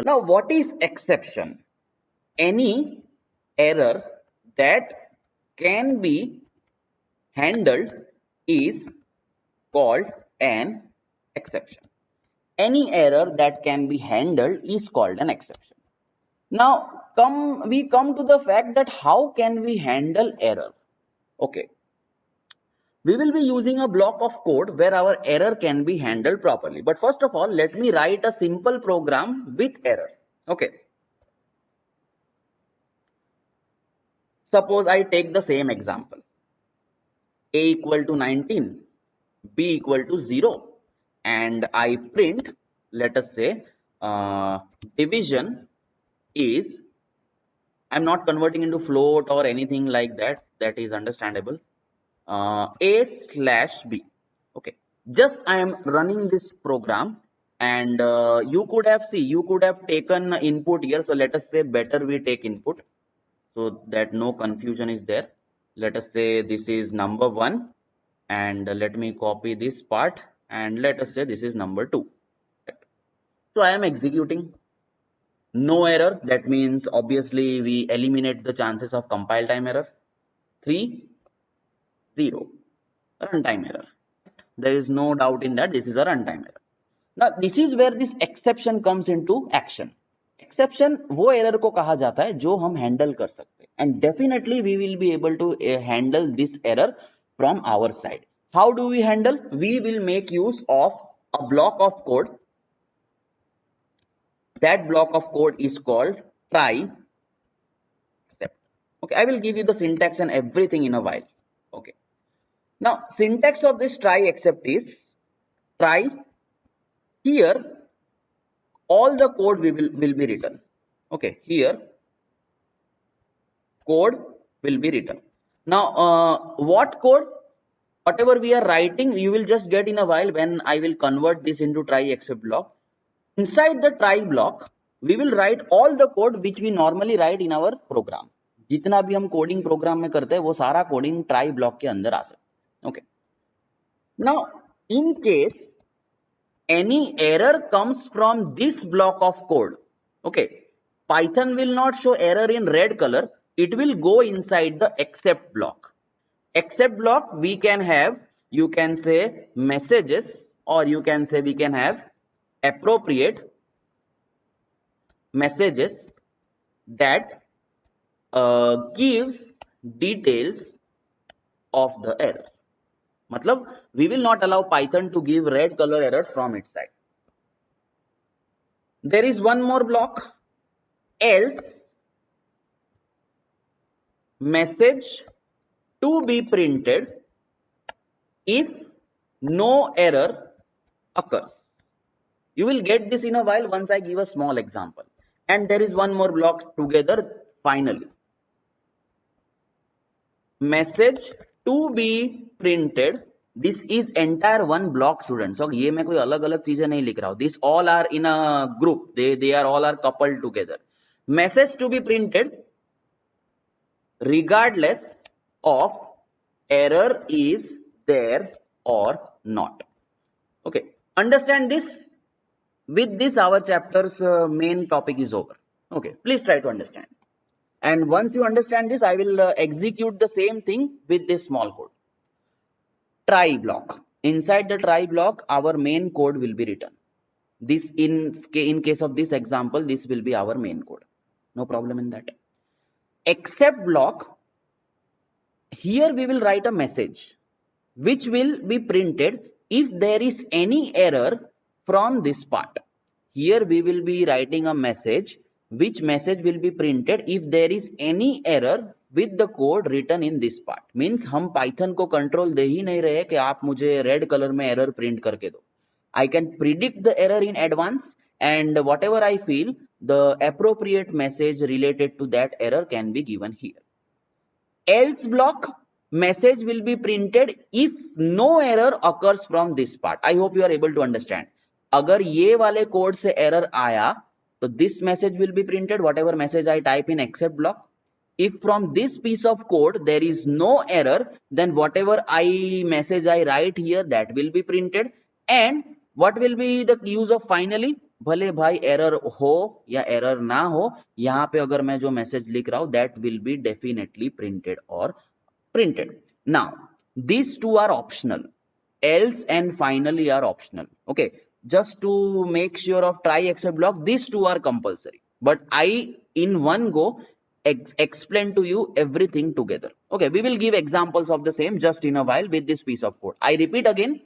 Now, what is exception? Any error that can be handled is called an exception. Any error that can be handled is called an exception. Now, we come to the fact that how can we handle error? Okay, we will be using a block of code where our error can be handled properly. But first of all, let me write a simple program with error. Okay, suppose I take the same example. A equal to 19, B equal to 0, and I print, let us say, division is, I'm not converting into float or anything like that, that is understandable, A slash B. Okay, just I am running this program, and you could have taken input here. So let us say better we take input so that no confusion is there. Let us say this is number 1, and let me copy this part, and let us say this is number 2. So I am executing. No error, that means obviously we eliminate the chances of compile time error. 3, 0, runtime error. There is no doubt in that this is a runtime error. Now this is where this exception comes into action. Exception वो error को कहा जाता है जो हम handle कर सकते हैं, and definitely we will be able to handle this error from our side. How do we handle? We will make use of a block of code. That block of code is called try except. Okay, I will give you the syntax and everything in a while. Okay, now syntax of this try except is try. Here all the code will be written. Okay, here code will be written. Now what code? Whatever we are writing, you will just get in a while when I will convert this into try except block. Inside the try block, we will write all the code which we normally write in our program. जितना भी हम coding programme में करते हैं वो सारा coding try block के अंदर आ सकता है. Okay, now in case any error comes from this block of code, okay, Python will not show error in red color. It will go inside the except block. Except block we can have, you can say messages, or you can say we can have appropriate messages that gives details of the error. Matlab, we will not allow Python to give red color errors from its side. There is one more block, else message to be printed if no error occurs. You will get this in a while once I give a small example. And there is one more block together finally. Message to be printed. This is entire one block, students. So ये मैं कोई अलग-अलग चीजें नहीं लिख रहा हूँ. These all are in a group. They are all are coupled together. Message to be printed regardless of error is there or not. Okay, understand this. With this our chapter's main topic is over. Okay, please try to understand. And once you understand this, I will execute the same thing with this small code. Try block. Inside the try block, our main code will be written. This in case of this example, this will be our main code. No problem in that. Except block, here we will write a message which will be printed if there is any error from this part. Here we will be writing a message, which message will be printed if there is any error with the code written in this part. Means हम Python को control दे ही नहीं रहे कि आप मुझे red color में error print करके दो. I can predict the error in advance, and whatever I feel, the appropriate message related to that error can be given here. Else block, message will be printed if no error occurs from this part. I hope you are able to understand. अगर ये वाले code से error आया तो this message will be printed, whatever message I type in except block. If from this piece of code there is no error, then whatever message I write here, that will be printed. And What will be the use of finally? भले भाई error हो या error ना हो, यहाँ पे अगर मैं जो message लिख रहा हूँ that will be definitely printed or printed. Now these two are optional. Else and finally are optional. Okay, just to make sure of try except block, these two are compulsory, but I in one go explain to you everything together. Okay, we will give examples of the same just in a while with this piece of code. I repeat again,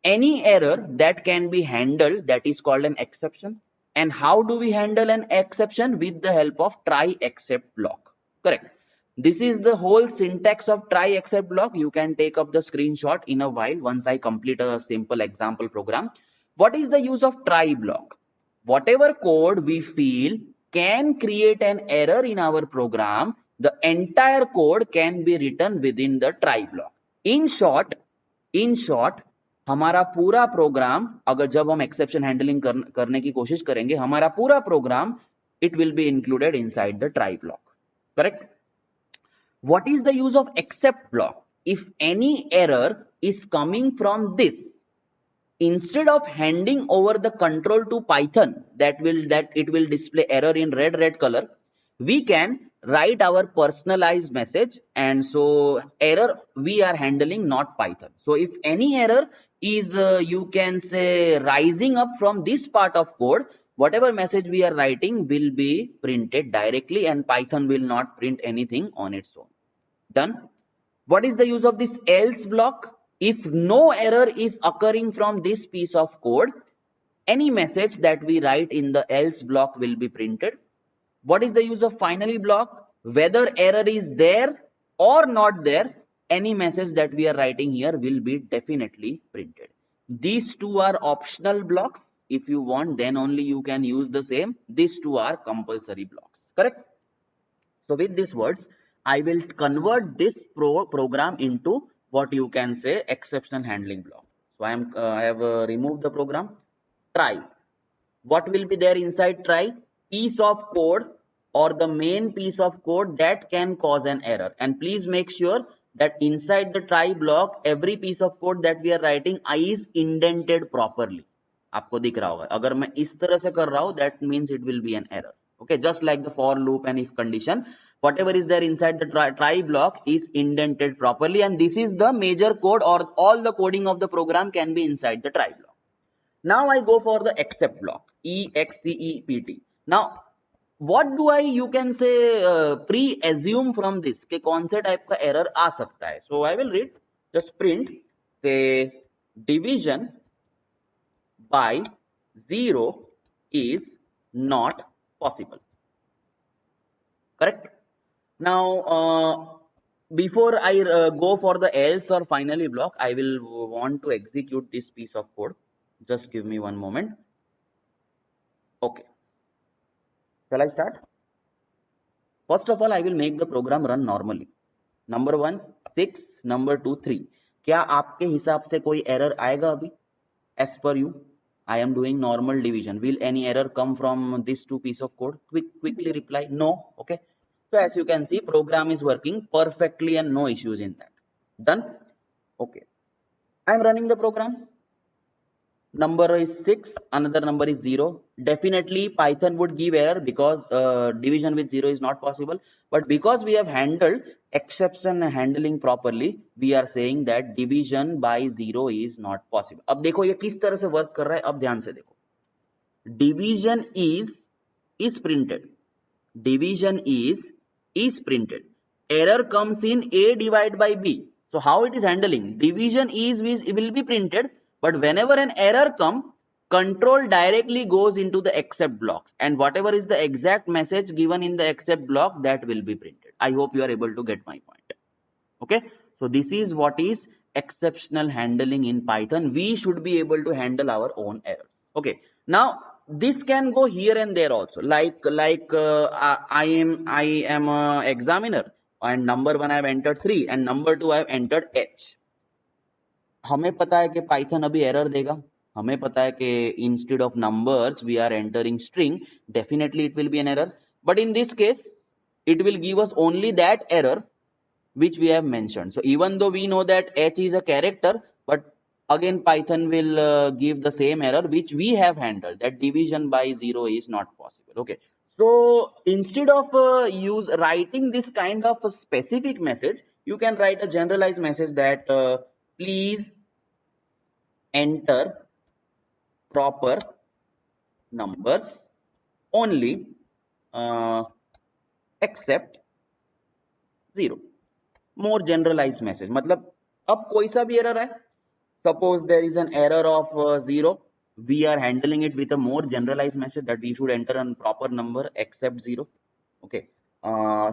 any error that can be handled, that is called an exception. And how do we handle an exception? With the help of try except block. Correct. This is the whole syntax of try except block. You can take up the screenshot in a while once I complete a simple example program. What is the use of try block? Whatever code we feel can create an error in our program, the entire code can be written within the try block. In short, हमारा पूरा programme, अगर जब हम exception handling करने की कोशिश करेंगे, हमारा पूरा programme it will be included inside the try block. Correct? What is the use of except block? If any error is coming from this, instead of handing over the control to Python that it will display error in red color, we can write our personalized message, and so error we are handling, not Python. So if any error is you can say rising up from this part of code, whatever message we are writing will be printed directly and Python will not print anything on its own. Done? What is the use of this else block? If no error is occurring from this piece of code, any message that we write in the else block will be printed. What is the use of finally block? Whether error is there or not there, any message that we are writing here will be definitely printed. These two are optional blocks. If you want, then only you can use the same. These two are compulsory blocks. Correct? So with these words, I will convert this program into what you can say exception handling block. So I have removed the program. Try. What will be there inside try? Piece of code or the main piece of code that can cause an error. And please make sure that inside the try block, every piece of code that we are writing is indented properly. आपको दिख रहा होगा, अगर मैं इस तरह से कर रहा हूं, that means it will be an error. Okay, just like the for loop and if condition, whatever is there inside the try block is indented properly, and this is the major code, or all the coding of the program can be inside the try block. Now I go for the except block, except. Now what do I you can say pre-assume from this कि कौन से type का error आ सकता है? So I will read, just print say division by 0 is not possible. Correct? Now before I go for the else or finally block, I will want to execute this piece of code. Just give me one moment. Okay, shall I start? First of all, I will make the program run normally. Number 1 6, number 2 3. क्या आपके हिसाब से कोई error आएगा अभी? As per you, I am doing normal division. Will any error come from this two piece of code? Quickly reply no. Okay, so as you can see, program is working perfectly and no issues in that. Done? Okay, I am running the program. Number is 6, another number is 0. Definitely Python would give error because division with 0 is not possible, but because we have handled exception handling properly, we are saying that division by 0 is not possible. अब देखो ये किस तरह से work कर रहा है, अब ध्यान से देखो. Division is printed. Division is printed. Error comes in A divided by B. So how it is handling? Division will be printed, but whenever an error comes, control directly goes into the except blocks, and whatever is the exact message given in the except block, that will be printed. I hope you are able to get my point. Okay, so this is what is exceptional handling in Python. We should be able to handle our own errors. Okay, now this can go here and there also, like I am a examiner, and number 1 I have entered 3 and number 2 I have entered H. हमें पता है कि Python अभी error देगा, हमें पता है कि instead of numbers we are entering string, definitely it will be an error, but in this case it will give us only that error which we have mentioned. So even though we know that H is a character, but again Python will give the same error which we have handled, that division by 0 is not possible. Okay, so instead of use writing this kind of a specific message, you can write a generalized message that please enter proper numbers only except 0. More generalized message, मतलब अब कोई सा भी error है, suppose there is an error of 0, we are handling it with a more generalized message that we should enter a proper number except 0. Okay,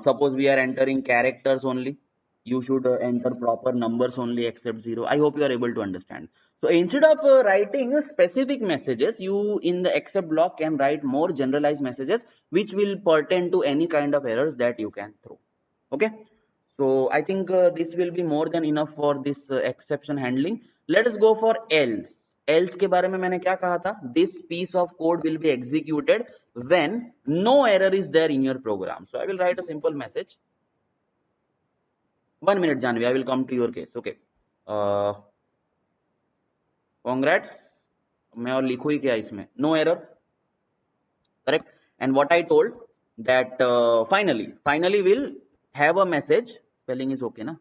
suppose we are entering characters only, you should enter proper numbers only except 0. I hope you are able to understand. So instead of writing specific messages, you in the except block can write more generalized messages which will pertain to any kind of errors that you can throw. Okay, so I think this will be more than enough for this exception handling. Let us go for else. Else के बारे में मैंने क्या कहा था? This piece of code will be executed when no error is there in your program. So I will write a simple message. 1 minute Janvi, I will come to your case. Okay, congrats. मैं और लिखूँ ही क्या इसमें? No error, correct? And what I told that finally we'll have a message. Spelling is okay na?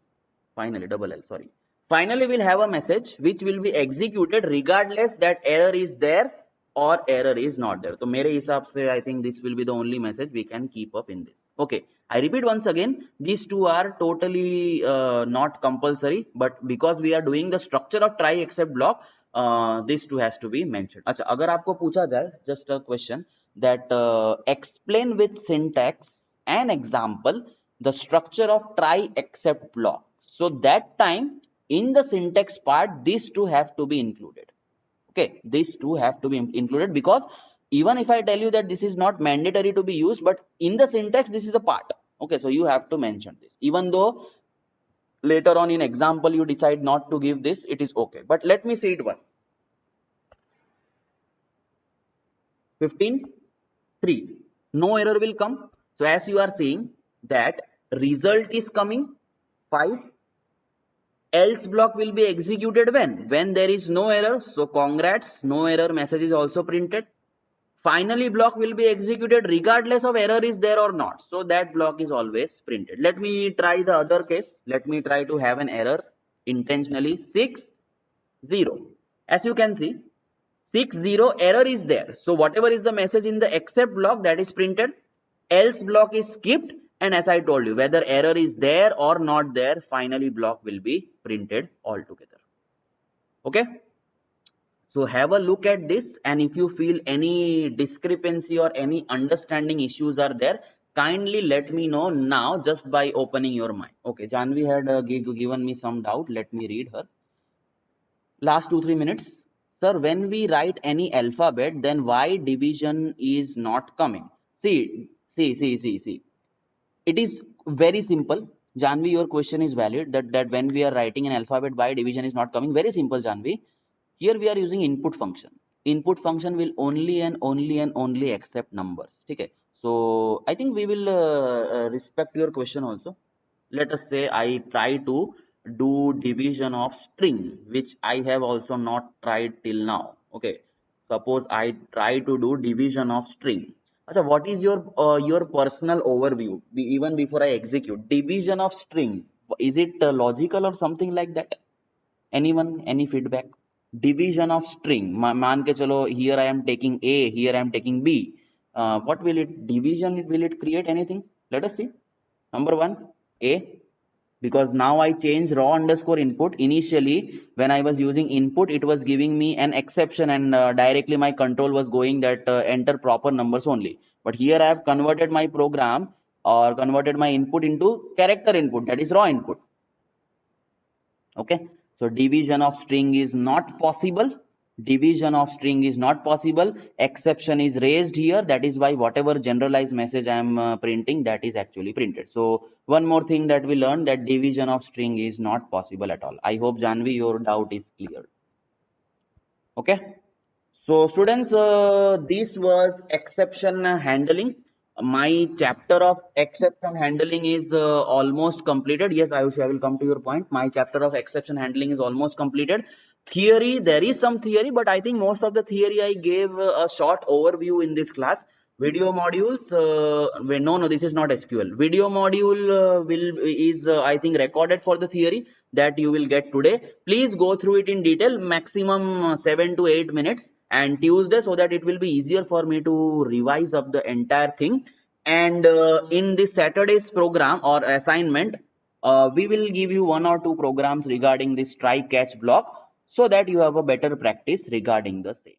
Finally, double L, sorry. Finally we'll have a message which will be executed regardless that error is there or error is not there. So mere hisab se I think this will be the only message we can keep up in this. Okay, I repeat once again, these two are totally not compulsory, but because we are doing the structure of try except block, this two has to be mentioned. अच्छा, अगर आपको पूछा जाए, just a question that explain with syntax an example the structure of try except block. So that time in the syntax part, these two have to be included. Okay, these two have to be included because even if I tell you that this is not mandatory to be used, but in the syntax this is a part. Okay, so you have to mention this. Even though later on in example you decide not to give this, it is okay. But let me see it once. 15, 3. No error will come. So as you are seeing that result is coming 5. Else block will be executed when there is no error. So congrats, no error message is also printed. Finally block will be executed regardless of error is there or not. So that block is always printed. Let me try the other case. Let me try to have an error intentionally. 6, 0. As you can see, 6, 0 error is there. So whatever is the message in the except block, that is printed. Else block is skipped, and as I told you, whether error is there or not there, finally block will be printed altogether. Okay, so have a look at this, and if you feel any discrepancy or any understanding issues are there, kindly let me know now just by opening your mind. Okay, Janvi had given me some doubt. Let me read her. Last 2-3 minutes. Sir, when we write any alphabet, then why division is not coming? See. It is very simple. Janvi, your question is valid that when we are writing an alphabet, why division is not coming? Very simple, Janvi. Here we are using input function. Input function will only accept numbers. Okay. So I think we will respect your question also. Let us say I try to do division of string, which I have also not tried till now. Okay, suppose I try to do division of string. So what is your personal overview even before I execute division of string? Is it logical or something like that? Anyone, any feedback? Division of string, मान के चलो here I am taking A, here I am taking B. What will it division? Will it create anything? Let us see. Number one, A, because now I changed raw underscore input. Initially when I was using input, it was giving me an exception, and directly my control was going that enter proper numbers only. But here I have converted my program or converted my input into character input, that is raw input. Okay, so division of string is not possible. Division of string is not possible. Exception is raised here. That is why whatever generalized message I am printing, that is actually printed. So one more thing that we learned, that division of string is not possible at all. I hope Janvi your doubt is clear. Okay, so students, this was exception handling. My chapter of exception handling is almost completed. Yes, Ayush, I will come to your point. My chapter of exception handling is almost completed. Theory, there is some theory, but I think most of the theory I gave a short overview in this class. Video modules, no, this is not SQL. Video module is I think recorded for the theory that you will get today. Please go through it in detail, maximum 7 to 8 minutes, and Tuesday, so that it will be easier for me to revise up the entire thing. And in this Saturday's program or assignment, we will give you 1 or 2 programs regarding this try catch block, so that you have a better practice regarding the same.